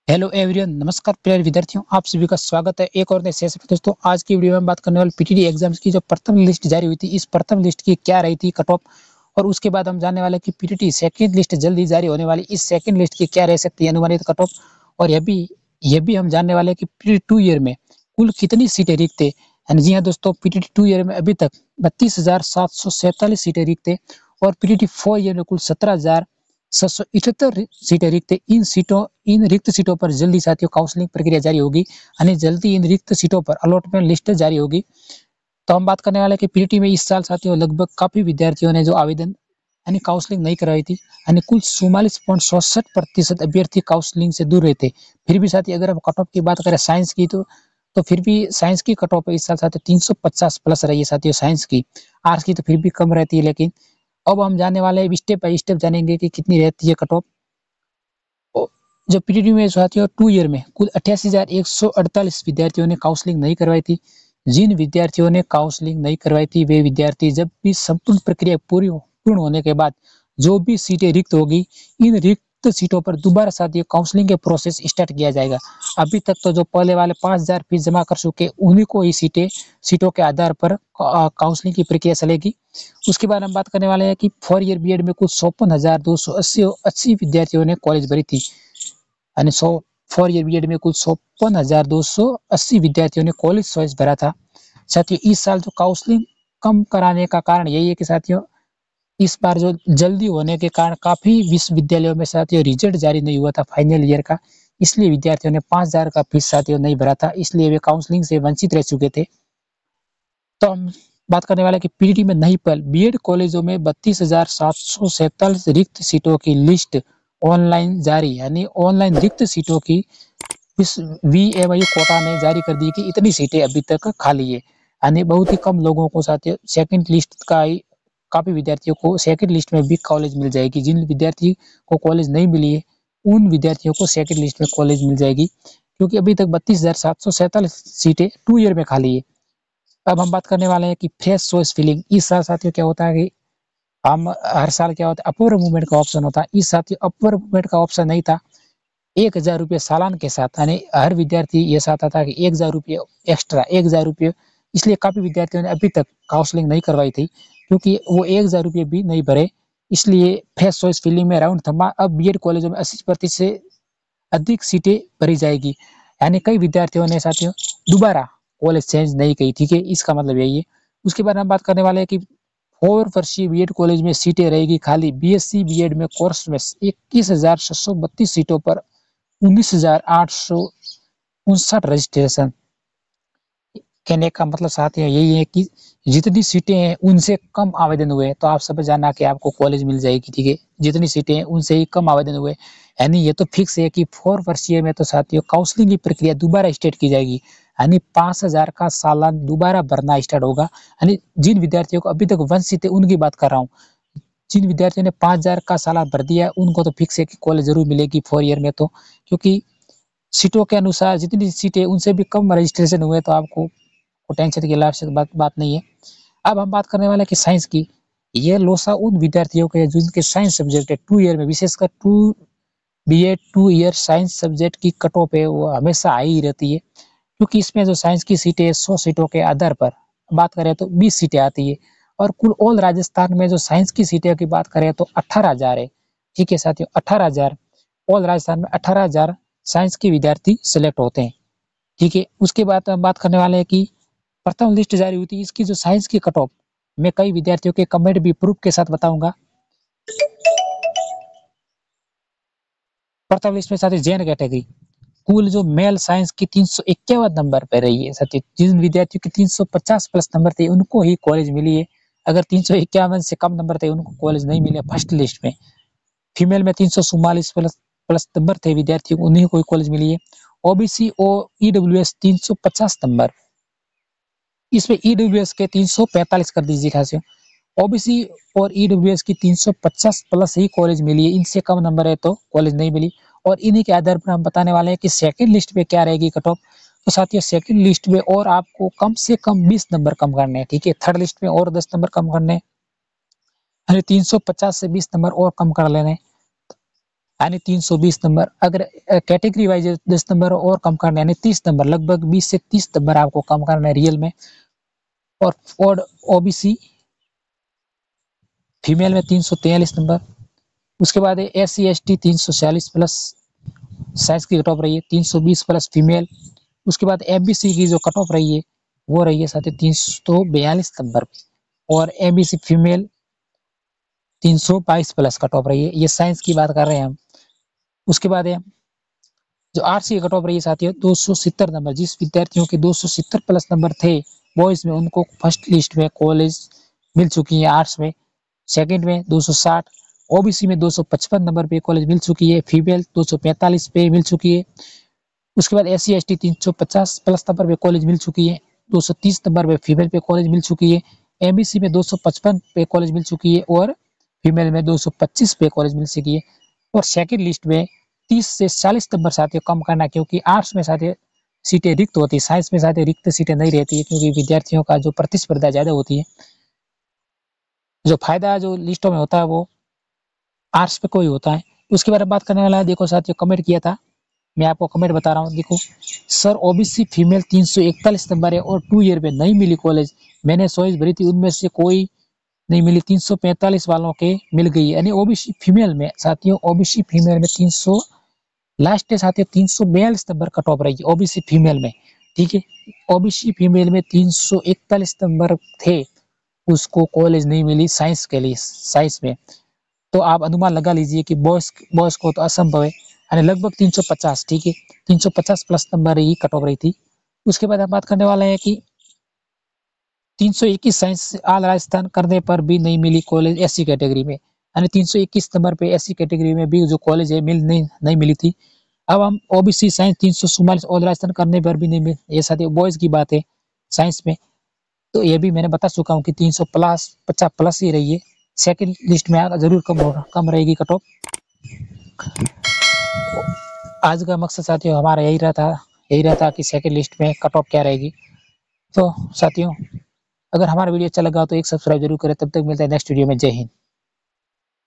Hello everyone, नमस्कार प्रिय विद्यार्थियों, आप सभी का स्वागत है एक और नए सेशन में। दोस्तों, आज की वीडियो में हम बात करने वाले पीटीटी एग्जाम्स की जो प्रथम लिस्ट जारी हुई थी, इस प्रथम लिस्ट की क्या रही थी कट ऑफ, और उसके बाद हम जानने वाले कि पीटीटी सेकंड लिस्ट जल्द ही जारी होने वाली, इस सेकंड लिस्ट की क्या रह सकती है अनुमानित कट ऑफ। और यह भी हम जानने वाले हैं कि पीटीटी 2 ईयर में कुल कितनी सीटें रिक्त है। जी हाँ दोस्तों, पीटीटी 2 ईयर में अभी तक 32,747 सीटें रिक्त है और पीटीटी 4 ईयर में कुल 17,778 सीटें रिक्त है। इन रिक्त सीटों पर जल्दी साथियों काउंसलिंग प्रक्रिया जारी होगी, यानी जल्दी इन रिक्त सीटों पर अलॉटमेंट लिस्ट जारी होगी। तो हम बात करने वाले हैं कि पीटीटी में इस साल साथियों लगभग काफी विद्यार्थियों ने जो आवेदन यानी काउंसलिंग नहीं करवाई थी, यानी कुल 44.67% अभ्यर्थी काउंसलिंग से दूर रहते। फिर भी साथियों अगर हम कट ऑफ की बात करें साइंस की, तो फिर भी साइंस की कट ऑफ इस साल साथियों 350 प्लस रही है साथियों साइंस की। आर्ट्स की तो फिर भी कम रहती है, लेकिन अब हम जानने वाले हैं, स्टेप बाय स्टेप जानेंगे कि कितनी रहती है कट ऑफ। जो पीटीटी में साथियों 2 ईयर में कुल 88,148 विद्यार्थियों ने काउंसलिंग नहीं करवाई थी। जिन विद्यार्थियों ने काउंसलिंग नहीं करवाई थी, वे विद्यार्थी जब भी संपूर्ण प्रक्रिया पूर्ण होने के बाद जो भी सीटें रिक्त होगी, इन रिक्त सीटों पर दोबारा साथियों काउंसलिंग के प्रोसेस स्टार्ट किया जाएगा। अभी तक तो जो पहले वाले 5,000 फीस जमा कर चुके, उन्हीं को ही सीटों के आधार पर काउंसलिंग की प्रक्रिया चलेगी। उसके बाद हम बात करने वाले हैं कि 4 ईयर बीएड में कुल 54,280 विद्यार्थियों ने कॉलेज भरी थी, यानी 4 ईयर बीएड में कुल 54,280 विद्यार्थियों ने कॉलेज चॉइस भरा था। साथियों इस साल जो काउंसलिंग कम कराने का कारण यही है कि साथियों इस बार जो जल्दी होने के कारण काफी विश्वविद्यालयों में साथियों रिजल्ट जारी नहीं हुआ था फाइनल ईयर का, इसलिए विद्यार्थियों ने 5,000 का फीस साथियों नहीं भरा था, इसलिए वे काउंसलिंग से वंचित रह चुके थे। तो हम बात करने वाले कि पीटीटी में नहीं पहल बीएड कॉलेजों में 32,747 रिक्त सीटों की लिस्ट ऑनलाइन जारी, यानी ऑनलाइन रिक्त सीटों की इस वीएमयू कोटा ने जारी कर दी कि इतनी सीटें अभी तक खाली है, यानी बहुत ही कम लोगों को साथियों सेकंड लिस्ट का ही, काफी विद्यार्थियों को सेकंड लिस्ट में भी कॉलेज मिल जाएगी। जिन विद्यार्थी को कॉलेज नहीं मिली है, उन विद्यार्थियों को सेकंड लिस्ट में कॉलेज मिल जाएगी, क्योंकि अभी तक 32,747 सीटें 2 ईयर में खाली है। अब हम बात करने वाले हैं कि फ्रेश चॉइस फिलिंग। इस साल साथियों क्या होता है कि हम हर साल क्या होता है अपवर्ड मूवमेंट का ऑप्शन होता है, इस साथियों अपवर्ड मूवमेंट का ऑप्शन नहीं था। 1,000 रुपये सालान के साथ, यानी हर विद्यार्थी ये चाहता था कि 1,000 रुपये एक्स्ट्रा 1,000 रुपये, इसलिए काफी विद्यार्थियों ने अभी तक काउंसलिंग नहीं करवाई थी, क्योंकि वो 1,000 रुपये भी नहीं भरे। इसलिए फ्रेश चॉइस फिलिंग में राउंड थमा अब बीएड कॉलेजों में 80% से अधिक सीटें भरी जाएगी, यानी कई विद्यार्थियों ने साथियों दोबारा कॉलेज चेंज नहीं की। ठीक है, इसका मतलब यही है। उसके बाद हम बात करने वाले हैं कि 4 वर्षीय बीएड कॉलेज में सीटें रहेगी खाली। बीएससी बीएड में कोर्स में 21,632 सीटों पर 19,859 रजिस्ट्रेशन। कहने का मतलब साथियों यही है कि जितनी सीटें हैं उनसे कम आवेदन हुए, तो आप सब जानना कि आपको कॉलेज मिल जाएगी। ठीक है, जितनी सीटें हैं उनसे ही कम आवेदन हुए, यानी ये तो फिक्स है कि 4 वर्षीय में तो साथियों काउंसलिंग की प्रक्रिया दोबारा स्टार्ट की जाएगी, यानी 5,000 का सालान दोबारा भरना स्टार्ट होगा। यानी जिन विद्यार्थियों को अभी तक वंचित है उनकी बात कर रहा हूँ। जिन विद्यार्थियों ने 5,000 का सालान भर दिया है उनको तो फिक्स है कि कॉलेज जरूर मिलेगी 4 ईयर में, तो क्योंकि सीटों के अनुसार जितनी सीटें उनसे भी कम रजिस्ट्रेशन हुए, तो आपको टेंशन की आवश्यक बात नहीं है। अब हम बात करने वाले हैं कि साइंस की। ये लोसा उन विद्यार्थियों के जिनके साइंस सब्जेक्ट है 2 ईयर में, विशेषकर 2 बीए 2 ईयर साइंस सब्जेक्ट की कट ऑफ है वो हमेशा हाई ही रहती है, क्योंकि इसमें जो साइंस की सीटें 100 सीटों के आधार पर बात करें तो 20 सीटें आती है, और कुल ऑल राजस्थान में जो साइंस की सीटें की बात करें तो 18,000 है। ठीक है साथियों, 18,000 ऑल राजस्थान में 18,000 साइंस के विद्यार्थी सिलेक्ट होते हैं। ठीक है, उसके बाद हम बात करने वाले हैं कि प्रथम लिस्ट जारी हुई थी, इसकी जो साइंस की कट ऑफ मैं कई विद्यार्थियों के कमेंट भी प्रूफ के साथ बताऊंगा। प्रथम लिस्ट में साथी जैन कैटेगरी कुल जो मेल साइंस की 351 नंबर पे रही है साथी। जिन विद्यार्थियों की 350 प्लस नंबर थे उनको ही कॉलेज मिली है, अगर 351 से कम नंबर थे उनको कॉलेज नहीं मिले फर्स्ट लिस्ट में। फीमेल में 344 प्लस प्लस नंबर थे विद्यार्थियों को, उन्हीं को कॉलेज मिली है। ओबीसी और ईडब्ल्यूएस 350 नंबर, इसमें ईडब्ल्यूएस के 345 कर दीजिए खासियों। ओबीसी और ईडब्ल्यूएस की 350 प्लस ही कॉलेज मिली है, इनसे कम नंबर है तो कॉलेज नहीं मिली। और इन्हीं के आधार पर हम बताने वाले हैं कि सेकंड लिस्ट में क्या रहेगी कट ऑफ। तो साथियों सेकंड लिस्ट में और आपको कम से कम 20 नंबर कम करने हैं। ठीक है, थर्ड लिस्ट में और 10 नंबर कम करने हैं, 350 से 20 नंबर और कम कर लेने। यानी 320 नंबर। अगर कैटेगरी वाइज 10 नंबर और कम करना है यानी 30 नंबर, लगभग 20 से 30 नंबर आपको कम करना है रियल में। और ओबीसी फीमेल में 343 नंबर। उसके बाद है SC ST 346 प्लस साइंस की कट ऑफ रही है, 320 प्लस फीमेल। उसके बाद एमबीसी की जो कट ऑफ रही है वो रही है साथ ही 342 नंबर पे, और MBC female 322 plus cut off रही है। ये साइंस की बात कर रहे हैं हम। उसके बाद है जो आर्ट्स की कट ऑफ रही है साथियों 270 नंबर। जिस विद्यार्थियों के 270 प्लस नंबर थे बॉयज में, उनको फर्स्ट लिस्ट में कॉलेज मिल चुकी है आर्ट्स में। सेकंड में 260, ओबीसी में 255 नंबर पे कॉलेज मिल चुकी है, फीमेल 245 पे मिल चुकी है। उसके बाद SC ST 350 प्लस नंबर पे कॉलेज मिल चुकी है, 230 नंबर पे फीमेल पे कॉलेज मिल चुकी है। एमबीसी में 255 पे कॉलेज मिल चुकी है और फीमेल में 225 पे कॉलेज मिल चुकी है। और सेकंड लिस्ट में 30 से 40 नंबर साथियों कम करना, क्योंकि आर्ट्स में साथियों सीटें रिक्त होती है, साइंस में साथियों रिक्त सीटें नहीं रहती है, क्योंकि विद्यार्थियों का जो प्रतिस्पर्धा ज्यादा होती है। जो फायदा जो लिस्टों में होता है वो आर्ट्स पे कोई होता है। उसके बारे में बात करने वाला है। देखो साथियों, कमेंट किया था, मैं आपको कमेंट बता रहा हूँ। देखो सर, ओबीसी फीमेल 341 नंबर है और 2 ईयर में नहीं मिली कॉलेज, मैंने चॉइस भरी थी उनमें से कोई नहीं मिली, 345 वालों के मिल गई। यानी ओबीसी फीमेल में साथियों, ओबीसी फीमेल में 300 लास्ट है साथियों, 342 नंबर कट ऑफ रही है ओबीसी फीमेल में। ठीक है, ओबीसी फीमेल में 341 नंबर थे, उसको कॉलेज नहीं मिली साइंस के लिए, साइंस में। तो आप अनुमान लगा लीजिए कि बॉयज बॉयज को तो असंभव है, यानी लगभग 350। ठीक है, 350 प्लस नंबर ही कट ऑफ रही थी। उसके बाद हम बात करने वाले हैं कि 321 साइंस ऑल राजस्थान करने पर भी नहीं मिली कॉलेज एससी कैटेगरी में, यानी 321 नंबर पे एससी कैटेगरी में भी जो कॉलेज है नहीं मिली थी। अब हम ओबीसी साइंस 344 ऑल राजस्थान करने पर भी नहीं मिली, ये साथ बॉयज की बात है साइंस में। तो ये भी मैंने बता चुका हूँ कि 300 प्लस 50 प्लस ही रही है। सेकंड लिस्ट में जरूर कम रहेगी कट ऑफ। आज का मकसद साथियों हमारा यही रहता कि सेकंड लिस्ट में कट ऑफ क्या रहेगी। तो साथियों, अगर हमारा वीडियो अच्छा लगा तो एक सब्सक्राइब जरूर करें। तब तक मिलता है नेक्स्ट वीडियो में। जय हिंद।